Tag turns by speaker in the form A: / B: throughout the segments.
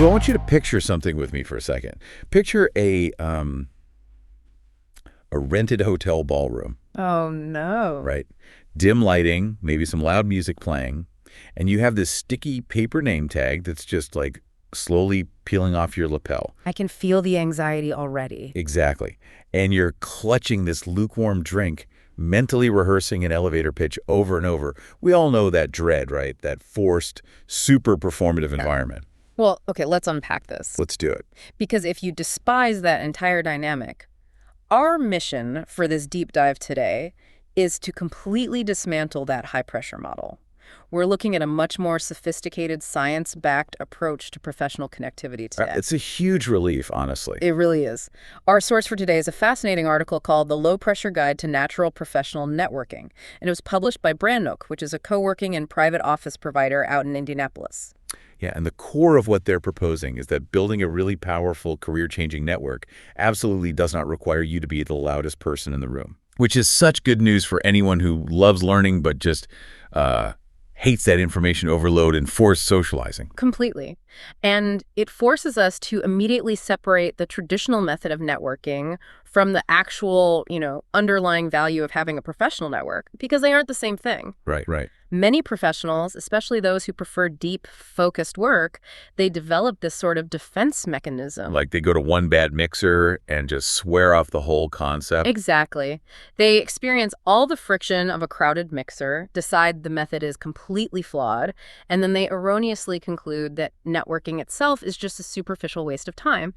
A: So I want you to picture something with me for a second. Picture a rented hotel ballroom,
B: Oh, no.
A: right? Dim lighting, maybe some loud music playing, and you have this sticky paper name tag that's just like slowly peeling off your lapel.
B: I can feel the anxiety already.
A: Exactly. And you're clutching this lukewarm drink, mentally rehearsing an elevator pitch over and over. We all know that dread, right? That forced, super performative environment.
B: Well, okay, let's unpack this.
A: Let's do it.
B: Because if you despise that entire dynamic, our mission for this deep dive today is to completely dismantle that high-pressure model. We're looking at a much more sophisticated, science-backed approach to professional connectivity today.
A: It's a huge relief, honestly.
B: It really is. Our source for today is a fascinating article called The Low-Pressure Guide to Natural Professional Networking, and it was published by Brandnook, which is a co-working and private office provider out in Indianapolis.
A: Yeah, and the core of what they're proposing is that building a really powerful career-changing network absolutely does not require you to be the loudest person in the room, which is such good news for anyone who loves learning but just hates that information overload and forced socializing.
B: Completely. And it forces us to immediately separate the traditional method of networking from the actual, underlying value of having a professional network, because they aren't the same thing.
A: Right, right.
B: Many professionals, especially those who prefer deep, focused work, they develop this sort of defense mechanism.
A: Like they go to one bad mixer and just swear off the whole concept.
B: Exactly. They experience all the friction of a crowded mixer, decide the method is completely flawed, and then they erroneously conclude that networking itself is just a superficial waste of time.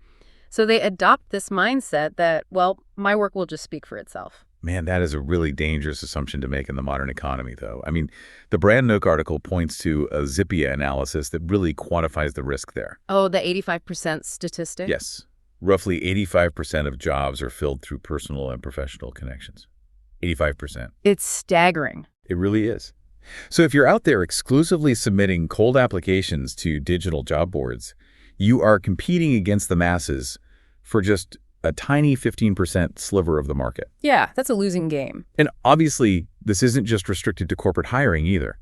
B: So they adopt this mindset that, well, my work will just speak for itself.
A: Man, that is a really dangerous assumption to make in the modern economy, though. I mean, the Brandnook article points to a Zippia analysis that really quantifies the risk there.
B: Oh, the 85% statistic?
A: Yes. Roughly 85% of jobs are filled through personal and professional connections. 85%.
B: It's staggering.
A: It really is. So if you're out there exclusively submitting cold applications to digital job boards, you are competing against the masses for just a tiny 15% sliver of the market.
B: Yeah, that's a losing game.
A: And obviously, this isn't just restricted to corporate hiring either.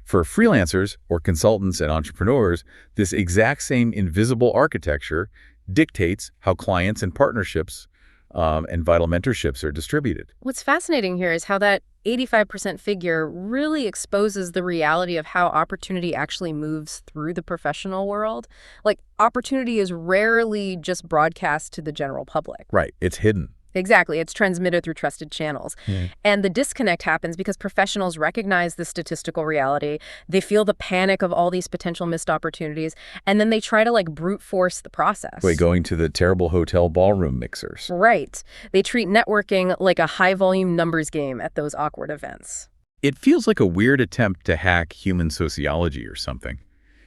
A: For freelancers or consultants and entrepreneurs, this exact same invisible architecture dictates how clients and partnerships and vital mentorships are distributed.
B: What's fascinating here is how that 85% figure really exposes the reality of how opportunity actually moves through the professional world. Like, opportunity is rarely just broadcast to the general public.
A: Right. It's hidden.
B: Exactly. It's transmitted through trusted channels. And the disconnect happens because professionals recognize the statistical reality. They feel the panic of all these potential missed opportunities, and then they try to brute force the process.
A: Wait, going to the terrible hotel ballroom mixers.
B: Right. They treat networking like a high-volume numbers game at those awkward events.
A: It feels like a weird attempt to hack human sociology or something.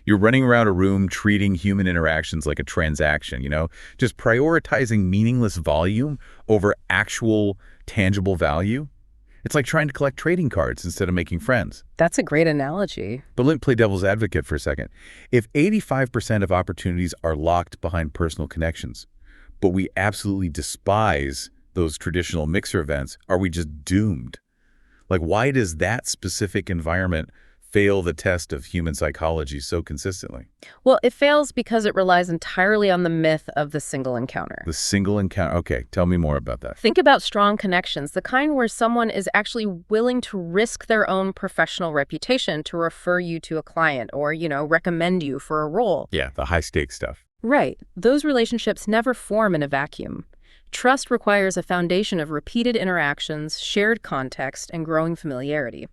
A: You're running around a room treating human interactions like a transaction, just prioritizing meaningless volume over actual tangible value. It's like trying to collect trading cards instead of making friends.
B: That's a great analogy.
A: But let me play devil's advocate for a second. If 85% of opportunities are locked behind personal connections, but we absolutely despise those traditional mixer events, are we just doomed? Like, why does that specific environment fail the test of human psychology so consistently?
B: Well, it fails because it relies entirely on the myth of the single encounter.
A: The single encounter. Okay, tell me more about that.
B: Think about strong connections, the kind where someone is actually willing to risk their own professional reputation to refer you to a client or, recommend you for a role.
A: Yeah, the high-stakes stuff.
B: Right. Those relationships never form in a vacuum. Trust requires a foundation of repeated interactions, shared context, and growing familiarity.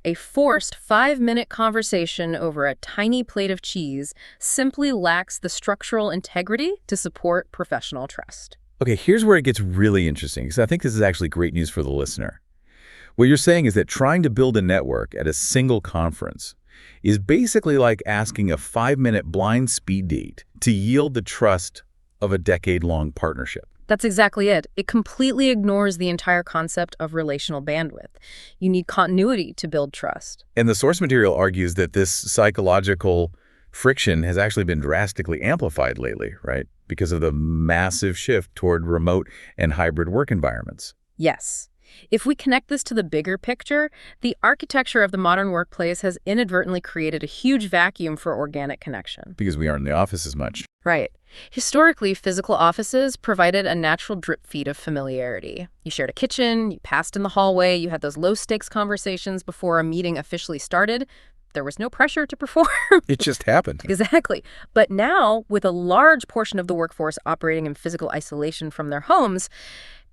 B: A forced 5-minute conversation over a tiny plate of cheese simply lacks the structural integrity to support professional trust.
A: Okay, here's where it gets really interesting, because I think this is actually great news for the listener. What you're saying is that trying to build a network at a single conference is basically like asking a 5-minute blind speed date to yield the trust of a decade-long partnership.
B: That's exactly it. It completely ignores the entire concept of relational bandwidth. You need continuity to build trust.
A: And the source material argues that this psychological friction has actually been drastically amplified lately, right? Because of the massive shift toward remote and hybrid work environments.
B: Yes. If we connect this to the bigger picture, the architecture of the modern workplace has inadvertently created a huge vacuum for organic connection.
A: Because we aren't in the office as much.
B: Right. Historically, physical offices provided a natural drip feed of familiarity. You shared a kitchen, you passed in the hallway, you had those low-stakes conversations before a meeting officially started. There was no pressure to perform.
A: It just happened.
B: Exactly. But now, with a large portion of the workforce operating in physical isolation from their homes,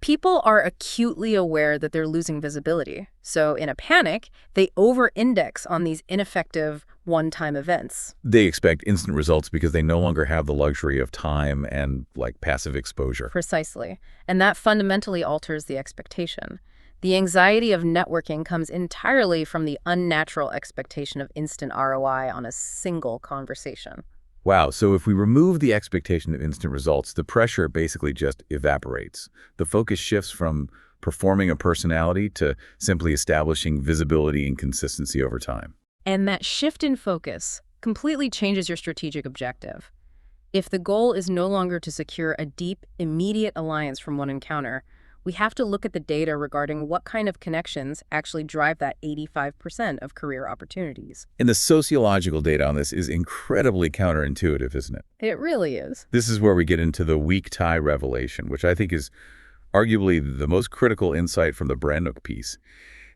B: people are acutely aware that they're losing visibility. So in a panic, they over-index on these ineffective one-time events.
A: They expect instant results because they no longer have the luxury of time and, passive exposure.
B: Precisely. And that fundamentally alters the expectation. The anxiety of networking comes entirely from the unnatural expectation of instant ROI on a single conversation.
A: Wow, so if we remove the expectation of instant results, the pressure basically just evaporates. The focus shifts from performing a personality to simply establishing visibility and consistency over time.
B: And that shift in focus completely changes your strategic objective. If the goal is no longer to secure a deep, immediate alliance from one encounter, we have to look at the data regarding what kind of connections actually drive that 85% of career opportunities.
A: And the sociological data on this is incredibly counterintuitive, isn't it?
B: It really is.
A: This is where we get into the weak tie revelation, which I think is arguably the most critical insight from the Brandnook piece.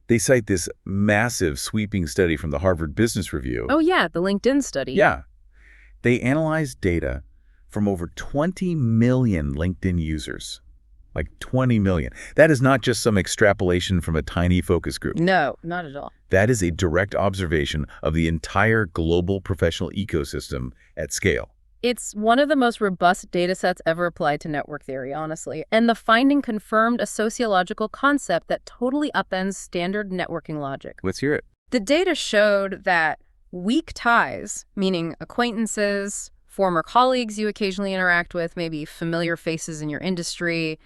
A: They cite this massive, sweeping study from the Harvard Business Review.
B: Oh yeah, the LinkedIn study.
A: Yeah. They analyzed data from over 20 million LinkedIn users. 20 million. That is not just some extrapolation from a tiny focus group.
B: No, not at all.
A: That is a direct observation of the entire global professional ecosystem at scale.
B: It's one of the most robust data sets ever applied to network theory, honestly. And the finding confirmed a sociological concept that totally upends standard networking logic.
A: Let's hear it.
B: The data showed that weak ties, meaning acquaintances, former colleagues you occasionally interact with, maybe familiar faces in your industry,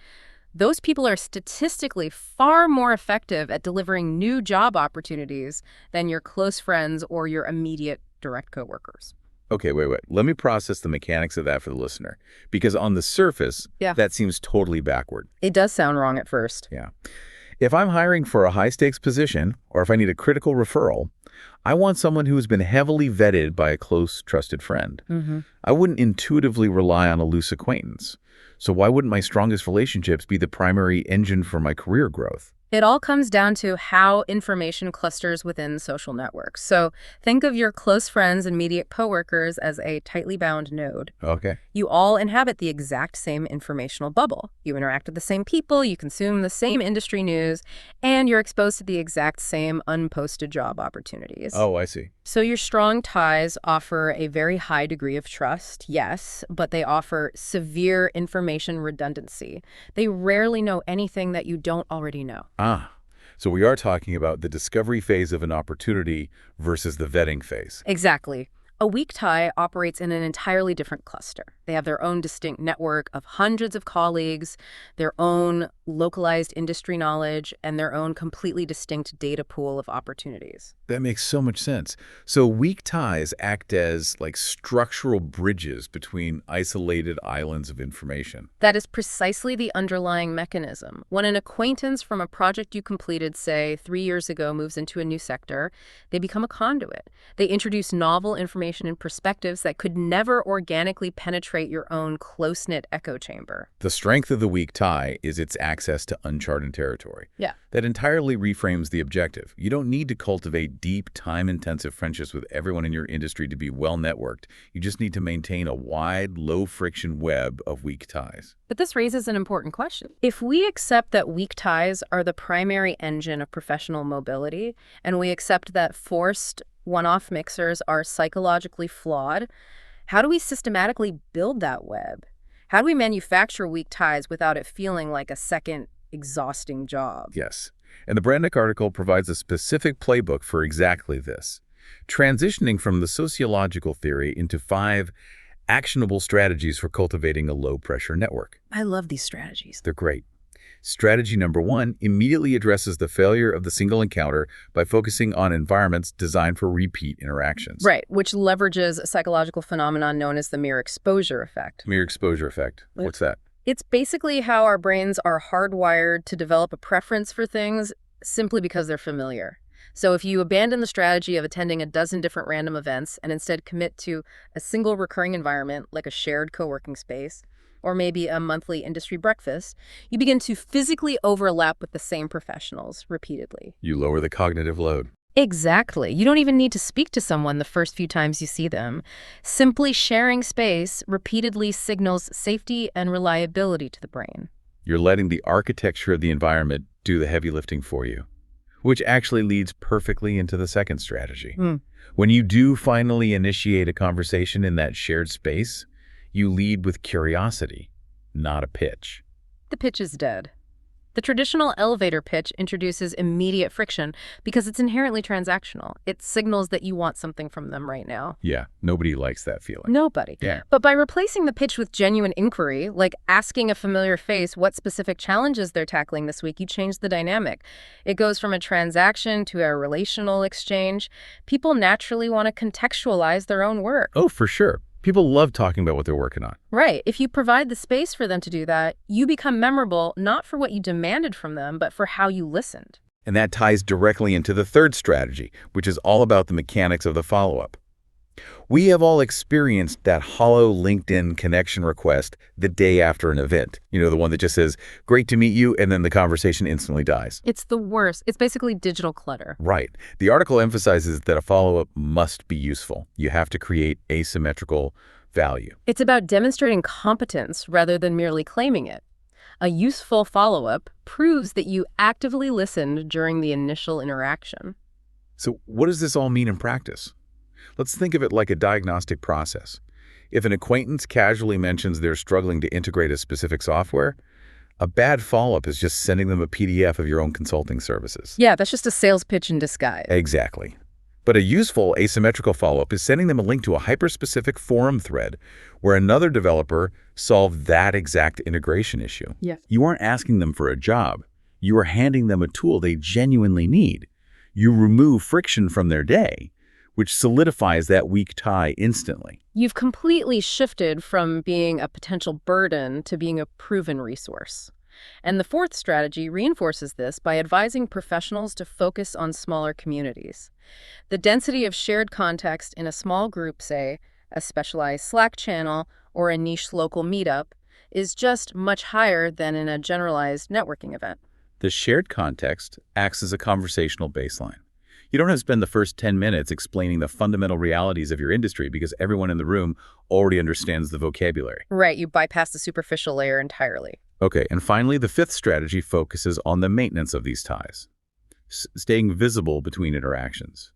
B: those people are statistically far more effective at delivering new job opportunities than your close friends or your immediate direct coworkers.
A: Okay, wait. Let me process the mechanics of that for the listener. Because on the surface, that seems totally backward.
B: It does sound wrong at first.
A: Yeah. If I'm hiring for a high-stakes position, or if I need a critical referral, I want someone who has been heavily vetted by a close, trusted friend. I wouldn't intuitively rely on a loose acquaintance. So why wouldn't my strongest relationships be the primary engine for my career growth?
B: It all comes down to how information clusters within social networks. So think of your close friends and immediate coworkers as a tightly bound node.
A: Okay.
B: You all inhabit the exact same informational bubble. You interact with the same people, you consume the same industry news, and you're exposed to the exact same unposted job opportunities.
A: Oh, I see.
B: So your strong ties offer a very high degree of trust, yes, but they offer severe information redundancy. They rarely know anything that you don't already know.
A: So we are talking about the discovery phase of an opportunity versus the vetting phase.
B: Exactly. A weak tie operates in an entirely different cluster. They have their own distinct network of hundreds of colleagues, their own localized industry knowledge, and their own completely distinct data pool of opportunities.
A: That makes so much sense. So weak ties act as structural bridges between isolated islands of information.
B: That is precisely the underlying mechanism. When an acquaintance from a project you completed, say, 3 years ago moves into a new sector, they become a conduit. They introduce novel information and perspectives that could never organically penetrate your own close-knit echo chamber.
A: The strength of the weak tie is its access to uncharted territory.
B: Yeah.
A: That entirely reframes the objective. You don't need to cultivate deep, time-intensive friendships with everyone in your industry to be well-networked. You just need to maintain a wide, low-friction web of weak ties.
B: But this raises an important question. If we accept that weak ties are the primary engine of professional mobility, and we accept that forced one-off mixers are psychologically flawed, how do we systematically build that web? How do we manufacture weak ties without it feeling like a second exhausting job?
A: Yes. And the Brandnook article provides a specific playbook for exactly this, transitioning from the sociological theory into 5 actionable strategies for cultivating a low-pressure network.
B: I love these strategies.
A: They're great. Strategy number 1 immediately addresses the failure of the single encounter by focusing on environments designed for repeat interactions.
B: Right, which leverages a psychological phenomenon known as the mere exposure effect.
A: Mere exposure effect. What's that?
B: It's basically how our brains are hardwired to develop a preference for things simply because they're familiar. So if you abandon the strategy of attending a dozen different random events and instead commit to a single recurring environment like a shared co-working space, or maybe a monthly industry breakfast, you begin to physically overlap with the same professionals repeatedly.
A: You lower the cognitive load.
B: Exactly. You don't even need to speak to someone the first few times you see them. Simply sharing space repeatedly signals safety and reliability to the brain.
A: You're letting the architecture of the environment do the heavy lifting for you, which actually leads perfectly into the second strategy. When you do finally initiate a conversation in that shared space, you lead with curiosity, not a pitch.
B: The pitch is dead. The traditional elevator pitch introduces immediate friction because it's inherently transactional. It signals that you want something from them right now.
A: Yeah, nobody likes that feeling.
B: Nobody.
A: Yeah.
B: But by replacing the pitch with genuine inquiry, like asking a familiar face what specific challenges they're tackling this week, you change the dynamic. It goes from a transaction to a relational exchange. People naturally want to contextualize their own work.
A: Oh, for sure. People love talking about what they're working on.
B: Right. If you provide the space for them to do that, you become memorable not for what you demanded from them, but for how you listened.
A: And that ties directly into the third strategy, which is all about the mechanics of the follow-up. We have all experienced that hollow LinkedIn connection request the day after an event. You know, the one that just says, "Great to meet you," and then the conversation instantly dies.
B: It's the worst. It's basically digital clutter.
A: Right. The article emphasizes that a follow-up must be useful. You have to create asymmetrical value.
B: It's about demonstrating competence rather than merely claiming it. A useful follow-up proves that you actively listened during the initial interaction.
A: So what does this all mean in practice? Let's think of it like a diagnostic process. If an acquaintance casually mentions they're struggling to integrate a specific software, a bad follow-up is just sending them a PDF of your own consulting services.
B: Yeah, that's just a sales pitch in disguise.
A: Exactly. But a useful asymmetrical follow-up is sending them a link to a hyper-specific forum thread where another developer solved that exact integration issue.
B: Yes.
A: You aren't asking them for a job. You are handing them a tool they genuinely need. You remove friction from their day, which solidifies that weak tie instantly.
B: You've completely shifted from being a potential burden to being a proven resource. And the fourth strategy reinforces this by advising professionals to focus on smaller communities. The density of shared context in a small group, say, a specialized Slack channel or a niche local meetup, is just much higher than in a generalized networking event.
A: The shared context acts as a conversational baseline. You don't have to spend the first 10 minutes explaining the fundamental realities of your industry because everyone in the room already understands the vocabulary.
B: Right, you bypass the superficial layer entirely.
A: Okay, and finally, the fifth strategy focuses on the maintenance of these ties, staying visible between interactions.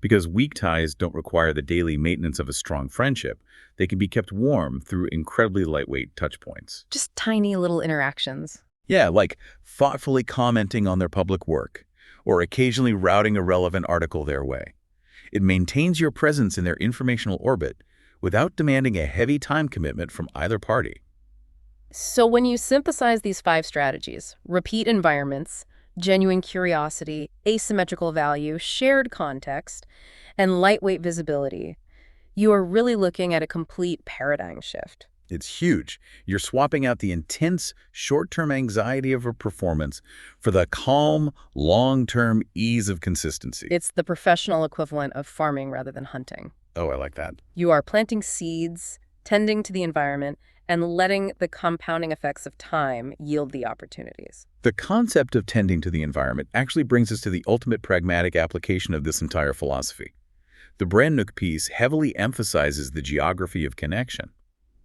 A: Because weak ties don't require the daily maintenance of a strong friendship, they can be kept warm through incredibly lightweight touch points.
B: Just tiny little interactions.
A: Yeah, like thoughtfully commenting on their public work, or occasionally routing a relevant article their way. It maintains your presence in their informational orbit without demanding a heavy time commitment from either party.
B: So when you synthesize these 5 strategies, repeat environments, genuine curiosity, asymmetrical value, shared context, and lightweight visibility, you are really looking at a complete paradigm shift.
A: It's huge. You're swapping out the intense, short-term anxiety of a performance for the calm, long-term ease of consistency.
B: It's the professional equivalent of farming rather than hunting.
A: Oh, I like that.
B: You are planting seeds, tending to the environment, and letting the compounding effects of time yield the opportunities.
A: The concept of tending to the environment actually brings us to the ultimate pragmatic application of this entire philosophy. The Brandnook piece heavily emphasizes the geography of connection.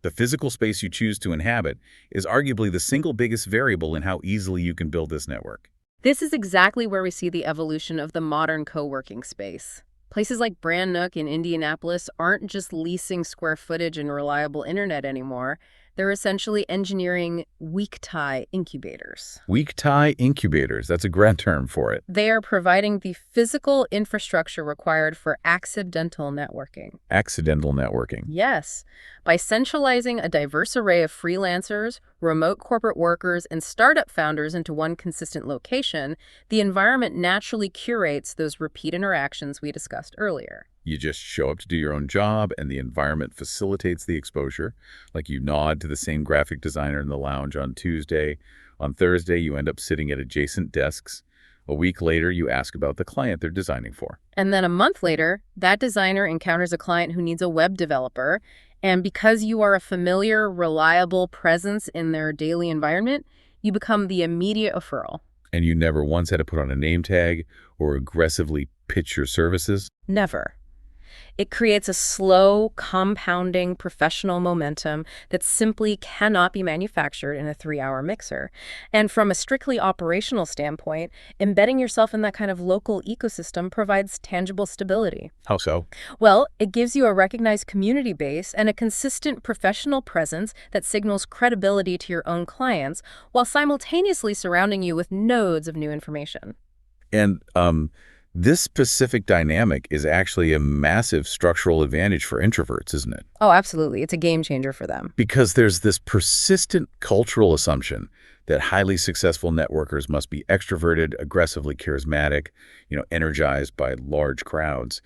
A: The physical space you choose to inhabit is arguably the single biggest variable in how easily you can build this network.
B: This is exactly where we see the evolution of the modern co-working space. Places like Brandnook in Indianapolis aren't just leasing square footage and reliable internet anymore. They're essentially engineering weak tie incubators.
A: Weak tie incubators, that's a grand term for it.
B: They are providing the physical infrastructure required for accidental networking.
A: Accidental networking.
B: Yes. By centralizing a diverse array of freelancers, remote corporate workers, and startup founders into one consistent location, the environment naturally curates those repeat interactions we discussed earlier.
A: You just show up to do your own job, and the environment facilitates the exposure. Like you nod to the same graphic designer in the lounge on Tuesday. On Thursday, you end up sitting at adjacent desks. A week later, you ask about the client they're designing for.
B: And then a month later, that designer encounters a client who needs a web developer, and because you are a familiar, reliable presence in their daily environment, you become the immediate referral.
A: And you never once had to put on a name tag or aggressively pitch your services?
B: Never. It creates a slow, compounding professional momentum that simply cannot be manufactured in a 3-hour mixer. And from a strictly operational standpoint, embedding yourself in that kind of local ecosystem provides tangible stability.
A: How so?
B: Well, it gives you a recognized community base and a consistent professional presence that signals credibility to your own clients while simultaneously surrounding you with nodes of new information.
A: And this specific dynamic is actually a massive structural advantage for introverts, isn't it?
B: Oh, absolutely. It's a game changer for them.
A: Because there's this persistent cultural assumption that highly successful networkers must be extroverted, aggressively charismatic, energized by large crowds.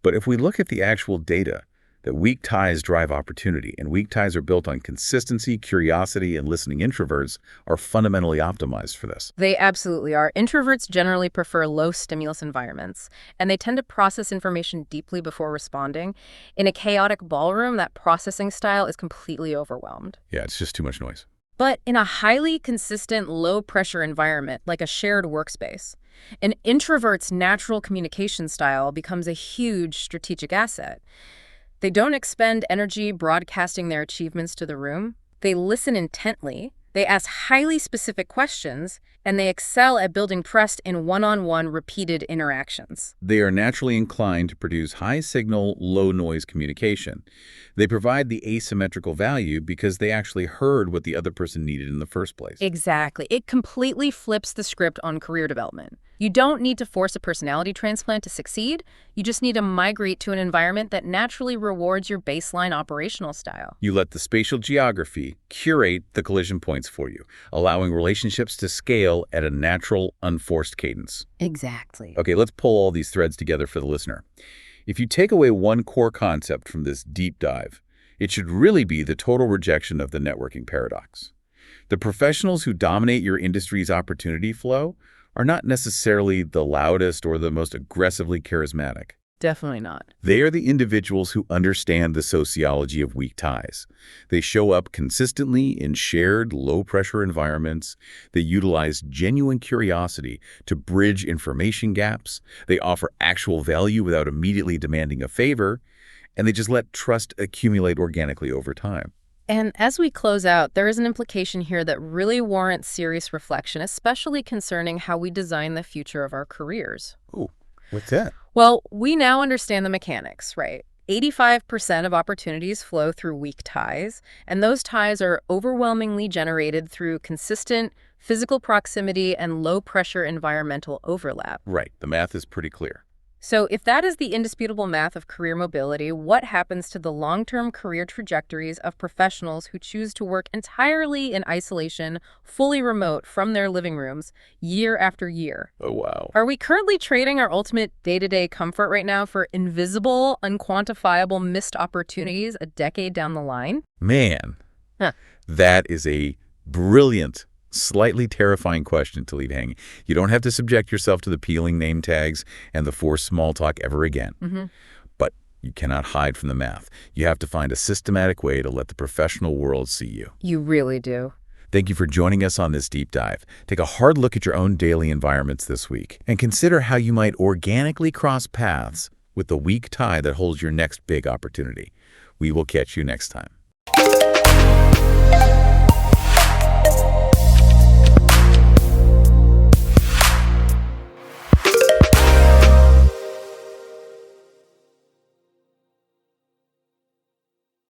A: But if we look at the actual data, that weak ties drive opportunity, and weak ties are built on consistency, curiosity, and listening. Introverts are fundamentally optimized for this.
B: They absolutely are. Introverts generally prefer low-stimulus environments, and they tend to process information deeply before responding. In a chaotic ballroom, that processing style is completely overwhelmed.
A: Yeah, it's just too much noise.
B: But in a highly consistent, low-pressure environment, like a shared workspace, an introvert's natural communication style becomes a huge strategic asset. They don't expend energy broadcasting their achievements to the room. They listen intently, they ask highly specific questions, and they excel at building trust in one-on-one repeated interactions.
A: They are naturally inclined to produce high-signal, low-noise communication. They provide the asymmetrical value because they actually heard what the other person needed in the first place.
B: Exactly. It completely flips the script on career development. You don't need to force a personality transplant to succeed. You just need to migrate to an environment that naturally rewards your baseline operational style.
A: You let the spatial geography curate the collision points for you, allowing relationships to scale at a natural, unforced cadence.
B: Exactly.
A: Okay, let's pull all these threads together for the listener. If you take away one core concept from this deep dive, it should really be the total rejection of the networking paradox. The professionals who dominate your industry's opportunity flow are not necessarily the loudest or the most aggressively charismatic.
B: Definitely not.
A: They are the individuals who understand the sociology of weak ties. They show up consistently in shared, low-pressure environments. They utilize genuine curiosity to bridge information gaps. They offer actual value without immediately demanding a favor. And they just let trust accumulate organically over time.
B: And as we close out, there is an implication here that really warrants serious reflection, especially concerning how we design the future of our careers.
A: Ooh, what's that?
B: Well, we now understand the mechanics, right? 85% of opportunities flow through weak ties, and those ties are overwhelmingly generated through consistent physical proximity and low-pressure environmental overlap.
A: Right. The math is pretty clear.
B: So if that is the indisputable math of career mobility, what happens to the long-term career trajectories of professionals who choose to work entirely in isolation, fully remote from their living rooms, year after year?
A: Oh, wow.
B: Are we currently trading our ultimate day-to-day comfort right now for invisible, unquantifiable missed opportunities a decade down the line?
A: Man, that is a brilliant, slightly terrifying question to leave hanging. You don't have to subject yourself to the peeling name tags and the forced small talk ever again. But you cannot hide from the math. You have to find a systematic way to let the professional world see you.
B: You really do.
A: Thank you for joining us on this deep dive. Take a hard look at your own daily environments this week and consider how you might organically cross paths with the weak tie that holds your next big opportunity. We will catch you next time.